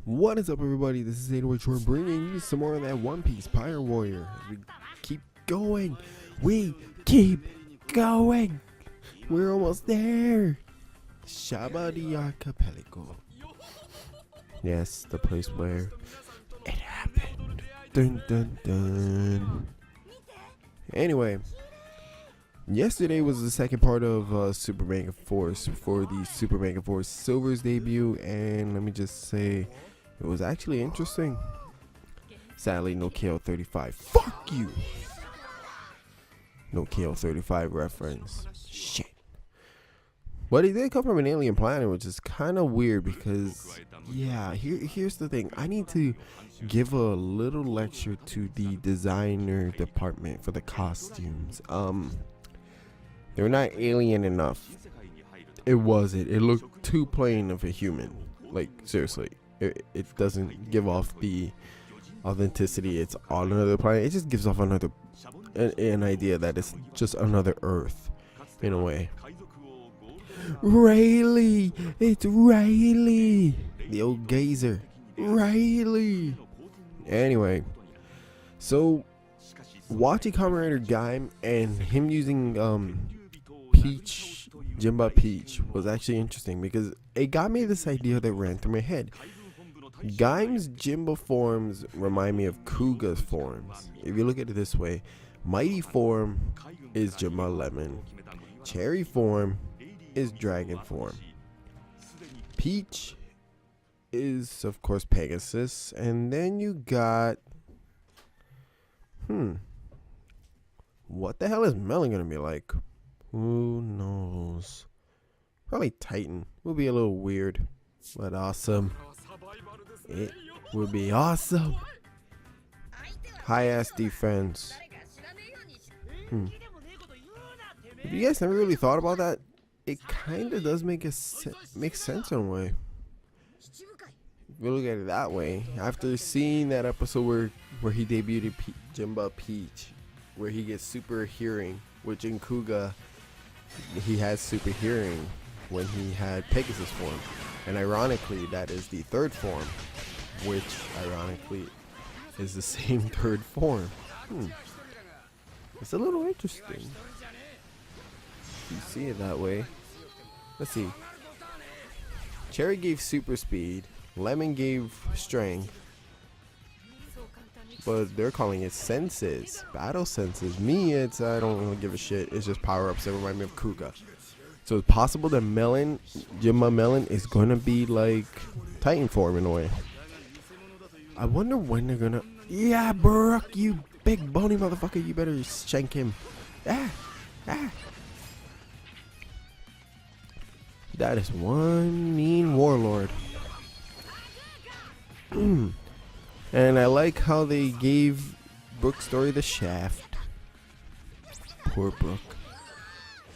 What is up, everybody? This is Admirals bringing you some more of that One Piece Pirate Warrior. As we keep going, we're almost there. Showa the Archipelago. Yes, the place where it happened. Dun dun dun. Anyway, yesterday was the second part of Super Mega Force for the Super Mega Force Silver's debut, and let me just say, it was actually interesting. Sadly, no KO35. Fuck you! No KO35 reference. Shit. But he did come from an alien planet, which is kind of weird because, yeah, here's the thing. I need to give a little lecture to the designer department for the costumes. They're not alien enough. It wasn't. It looked too plain of a human. Like, seriously. It doesn't give off the authenticity. It's on another planet. It just gives off another an idea that it's just another Earth in a way. Rayleigh, it's Rayleigh, the old gazer. Rayleigh. Anyway, so watching Kamen Rider Gaim and him using Peach, Jimba Peach was actually interesting because it got me this idea that ran through my head. Gaim's Jimba forms remind me of Kuga's forms. If you look at it this way, Mighty form is Jimba Lemon, Cherry form is Dragon form, Peach is of course Pegasus, and then you got what the hell is Melon gonna be like? Who knows? Probably Titan. Will be a little weird, but awesome. It would be awesome. High ass defense. If you guys never really thought about that, it kind of does make sense in a way. If you look at it that way, after seeing that episode where he debuted Jimba Peach, where he gets super hearing, which in Kuga he has super hearing when he had Pegasus form, and ironically that is the third form, which ironically is the same third form. It's a little interesting. You see it that way. Let's see. Cherry gave super speed, Lemon gave strength, but they're calling it senses, battle senses. Me, it's I don't really give a shit. It's just power ups that remind me of Kuga. So it's possible that Melon, Jimba Melon, is gonna be like Titan form in a way. I wonder when they're gonna. Yeah, Brooke, you big bony motherfucker, you better shank him. That is one mean warlord. And I like how they gave Brooke's story the shaft. Poor Brooke.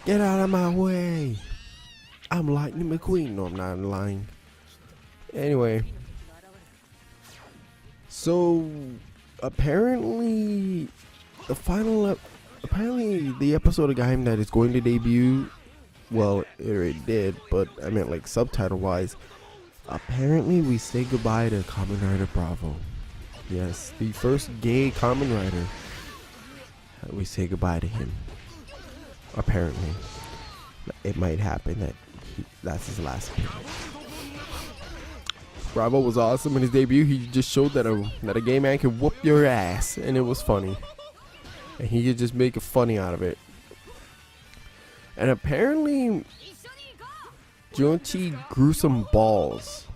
Get out of my way. I'm Lightning McQueen. No, I'm not lying. Anyway. So, apparently, apparently the episode of Gaim that is going to debut, well, it already did, but I meant like subtitle-wise, apparently we say goodbye to Kamen Rider Bravo. Yes, the first gay Kamen Rider. We say goodbye to him. Apparently. It might happen that that's his last appearance. Bravo was awesome in his debut. He just showed that a gay man could whoop your ass, and it was funny. And he could just make a funny out of it. And apparently, Junchi grew some balls.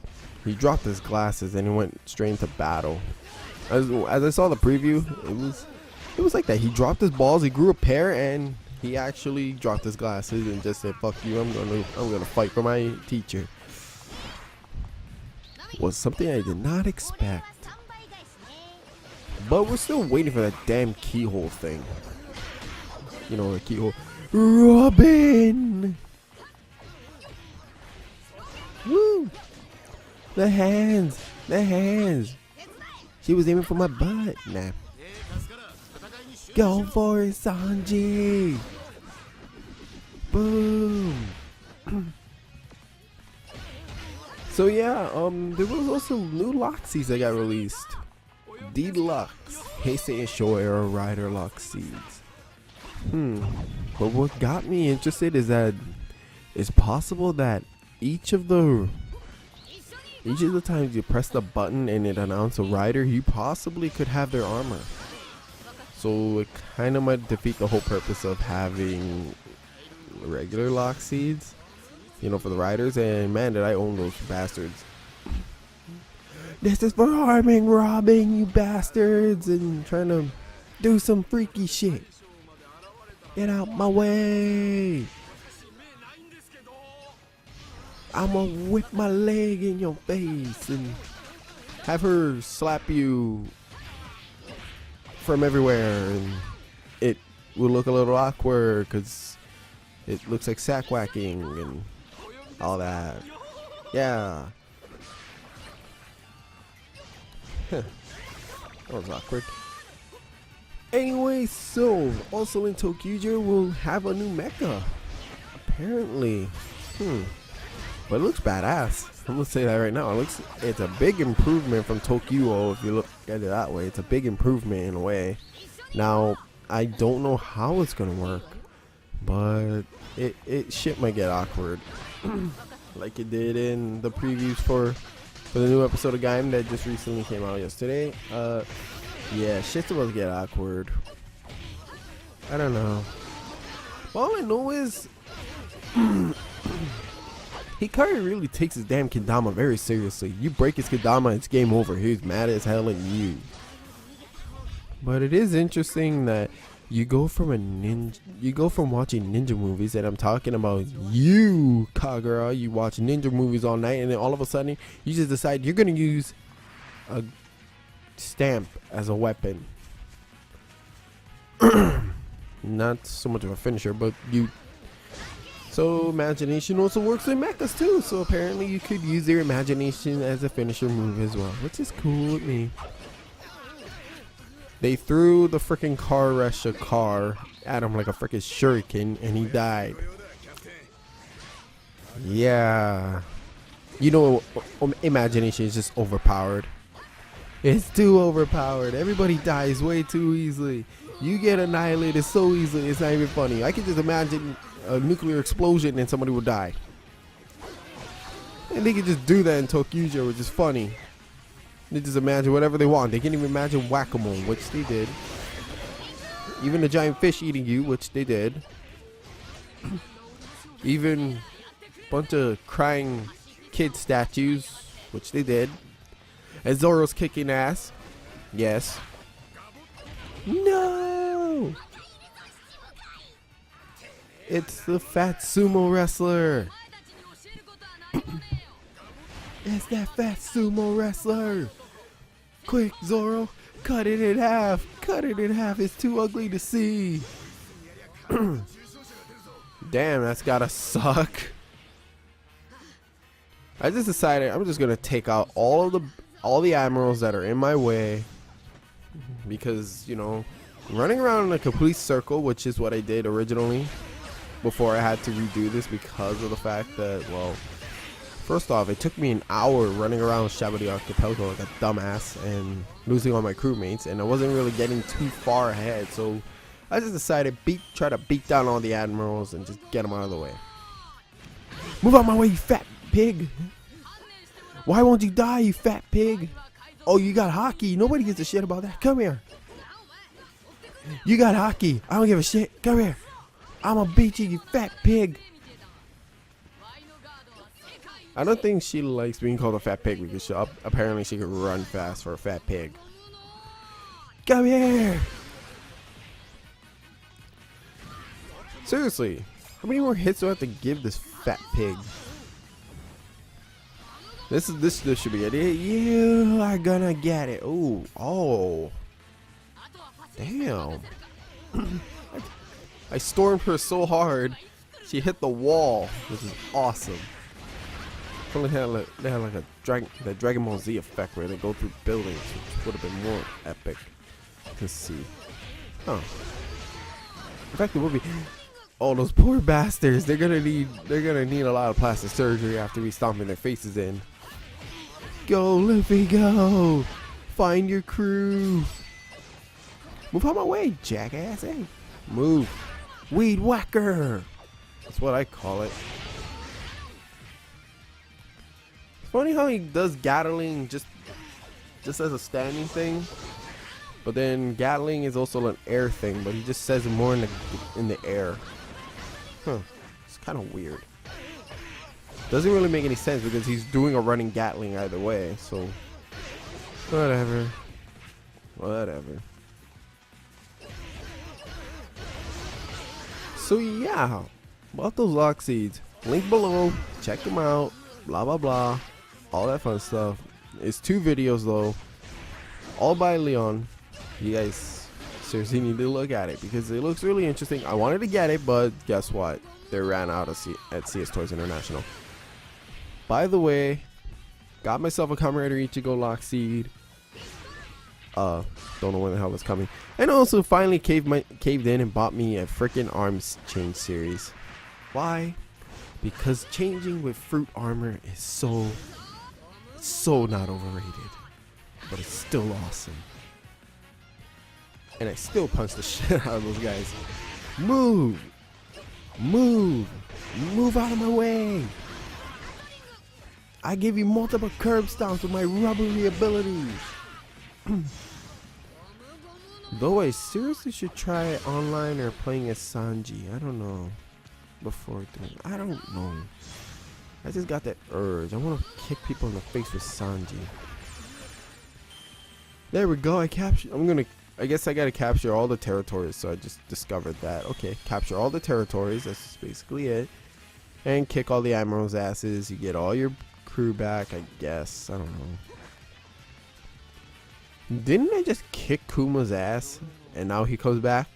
He dropped his glasses and he went straight into battle. As I saw the preview, it was like that. He dropped his balls, he grew a pair, and he actually dropped his glasses and just said, "Fuck you! I'm gonna fight for my teacher." Was something I did not expect. But we're still waiting for that damn keyhole thing. You know, the keyhole. Robin! Woo! The hands! She was aiming for my butt. Nah. Go for it, Sanji! Boom! So yeah, there was also new Loxies that got released. Deluxe Heisei and Showa era Rider Loxies. But what got me interested is that it's possible that each of the times you press the button and it announces a rider, you possibly could have their armor. So it kind of might defeat the whole purpose of having regular Loxies, you know, for the riders. And man, did I own those bastards. This is for arming, robbing, you bastards, and trying to do some freaky shit. Get out my way. I'ma whip my leg in your face and have her slap you from everywhere, and it will look a little awkward because it looks like sack whacking and all that. Yeah. That was awkward. Anyway, so also in Tokyo we'll have a new mecha. Apparently. But it looks badass. I'm gonna say that right now. It's a big improvement from Tokyo. If you look at it that way, it's a big improvement in a way. Now, I don't know how it's gonna work, but it shit might get awkward, like it did in the previews for the new episode of Gaim that just recently came out yesterday. Yeah, shit's about to get awkward. I don't know. All I know is Hikari really takes his damn kendama very seriously. You break his kendama, it's game over. He's mad as hell at you. But it is interesting that you go from watching ninja movies, and I'm talking about you, Kagura. You watch ninja movies all night, and then all of a sudden you just decide you're gonna use a stamp as a weapon. Not so much of a finisher, but you. So imagination also works in mechas too. So apparently you could use their imagination as a finisher move as well, which is cool with me. They threw the freaking car at him like a freaking shuriken, and he died. Yeah, you know, imagination is just overpowered. It's too overpowered. Everybody dies way too easily. You get annihilated so easily, it's not even funny. I can just imagine a nuclear explosion and somebody would die. And they can just do that in Tokyo, which is funny. They just imagine whatever they want. They can't even imagine whack-a-mole, which they did. Even the giant fish eating you, which they did. Even a bunch of crying kid statues, which they did. And Zoro's kicking ass. Yes. No! It's the fat sumo wrestler. It's that fat sumo wrestler. Quick, Zoro, cut it in half. Cut it in half. It's too ugly to see. Damn, that's gotta suck. I just decided I'm just gonna take out all the admirals that are in my way, because, you know, running around in a complete circle, which is what I did originally before I had to redo this, because of the fact that, well, first off, it took me an hour running around Shabody Archipelago like a dumbass and losing all my crewmates, and I wasn't really getting too far ahead, so I just decided try to beat down all the admirals and just get them out of the way. Move out my way, you fat pig! Why won't you die, you fat pig? Oh, you got hockey. Nobody gives a shit about that. Come here. You got hockey. I don't give a shit. Come here. I'ma beat you, you fat pig. I don't think she likes being called a fat pig, because apparently she could run fast for a fat pig. Come here. Seriously, how many more hits do I have to give this fat pig? This should be it. You are gonna get it. Ooh, oh, damn! I stormed her so hard, she hit the wall. This is awesome. They had like a Dragon Ball Z effect where they go through buildings, which would have been more epic to see. Oh, in fact, it would be. Oh, those poor bastards! They're gonna need a lot of plastic surgery after we stomping their faces in. Go, Luffy, go. Find your crew. Move out my way, jackass. Hey, move. Weed whacker. That's what I call it. It's funny how he does Gatling just as a standing thing, but then Gatling is also an air thing, but he just says it more in the air. Huh. It's kind of weird. Doesn't really make any sense because he's doing a running Gatling either way, so whatever. Whatever. So yeah, about those lock seeds. Link below. Check them out. Blah blah blah. All that fun stuff. It's 2 videos though. All by Leon. You guys seriously need to look at it because it looks really interesting. I wanted to get it, but guess what? They ran out at CS Toys International. By the way, got myself a Kamen Rider Ichigo lock seed. Don't know when the hell it's coming. And also finally caved in and bought me a freaking arms change series. Why? Because changing with fruit armor is so not overrated. But it's still awesome. And I still punch the shit out of those guys. Move! Move! Move out of my way! I give you multiple curb stomps with my rubbery abilities. Though I seriously should try online or playing as Sanji. I don't know. Before doing, I don't know. I just got that urge. I want to kick people in the face with Sanji. There we go. I guess I gotta capture all the territories. So I just discovered that. Okay, capture all the territories. That's basically it. And kick all the Admirals' asses. You get all your crew back, I guess. I don't know. Didn't I just kick Kuma's ass and now he comes back?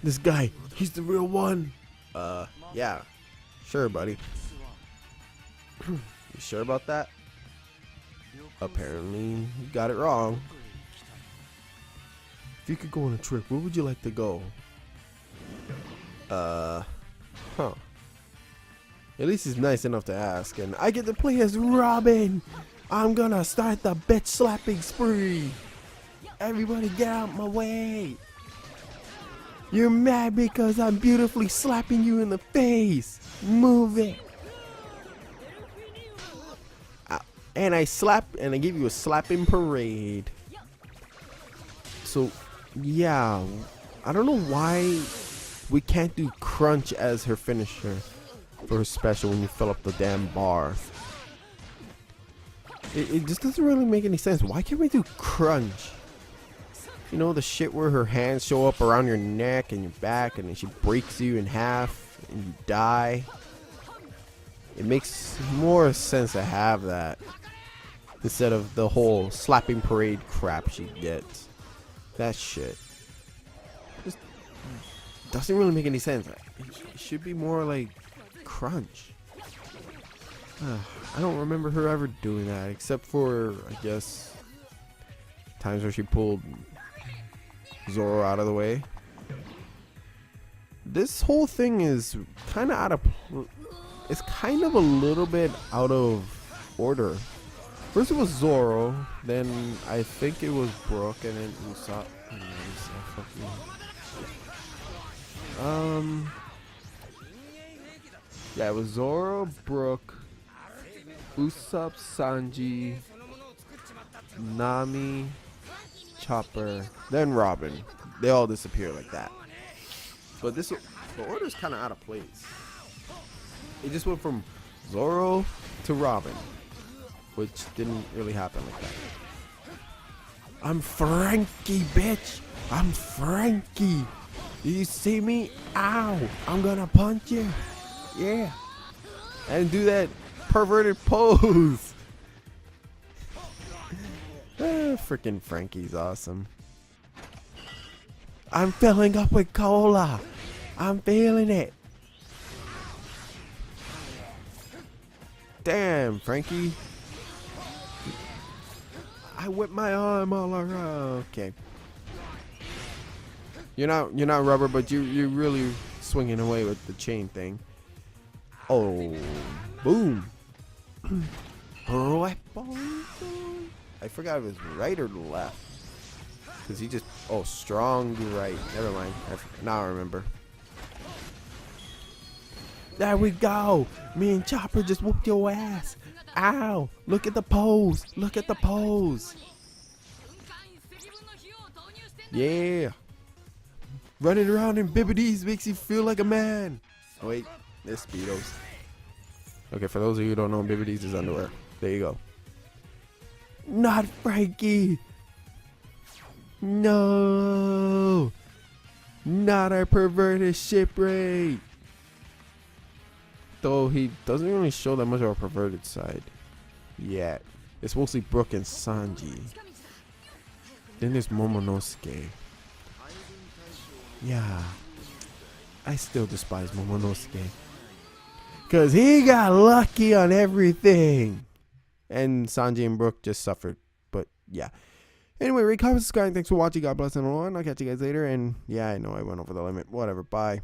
This guy, he's the real one. Yeah. Sure, buddy. You sure about that? Apparently, you got it wrong. If you could go on a trip, where would you like to go? Huh. At least he's nice enough to ask, and I get to play as Robin. I'm gonna start the bitch slapping spree. Everybody get out my way. You're mad because I'm beautifully slapping you in the face. Move it. And I give you a slapping parade. So, yeah. I don't know why we can't do crunch as her finisher for her special when you fill up the damn bar. It just doesn't really make any sense. Why can't we do crunch? You know, the shit where her hands show up around your neck and your back and then she breaks you in half and you die. It makes more sense to have that instead of the whole slapping parade crap she gets. That shit just doesn't really make any sense. It should be more like crunch. I don't remember her ever doing that except for, I guess, times where she pulled Zoro out of the way. This whole thing is kind of it's kind of a little bit out of order. First it was Zoro, then I think it was Brook, and then Usopp. Yeah, it was Zoro, Brook, Usopp, Sanji, Nami, Chopper, then Robin. They all disappear like that. But the order's kind of out of place. It just went from Zoro to Robin, which didn't really happen like that. I'm Frankie, bitch. I'm Frankie. Do you see me? Ow. I'm gonna punch you. Yeah. And do that perverted pose. Freaking Frankie's awesome. I'm filling up with cola. I'm feeling it. Damn, Frankie. I whip my arm all around. Okay. You're not rubber, but you're really swinging away with the chain thing. Oh, boom. I forgot if it was right or left. Because he just... Oh, strong right. Never mind. Now I remember. There we go. Me and Chopper just whooped your ass. Ow. Look at the pose. Look at the pose. Yeah. Running around in bibbities makes you feel like a man. Oh, wait. They're Speedos. Okay, for those of you who don't know, bibbities is underwear. There you go. Not Frankie. No. Not our perverted shipwreck. Though he doesn't really show that much of a perverted side yet. It's mostly Brook and Sanji. Then there's Momonosuke. Yeah. I still despise Momonosuke. Because he got lucky on everything. And Sanji and Brook just suffered. But yeah. Anyway, rate, comment, subscribe. Thanks for watching. God bless everyone. I'll catch you guys later. And yeah, I know I went over the limit. Whatever. Bye.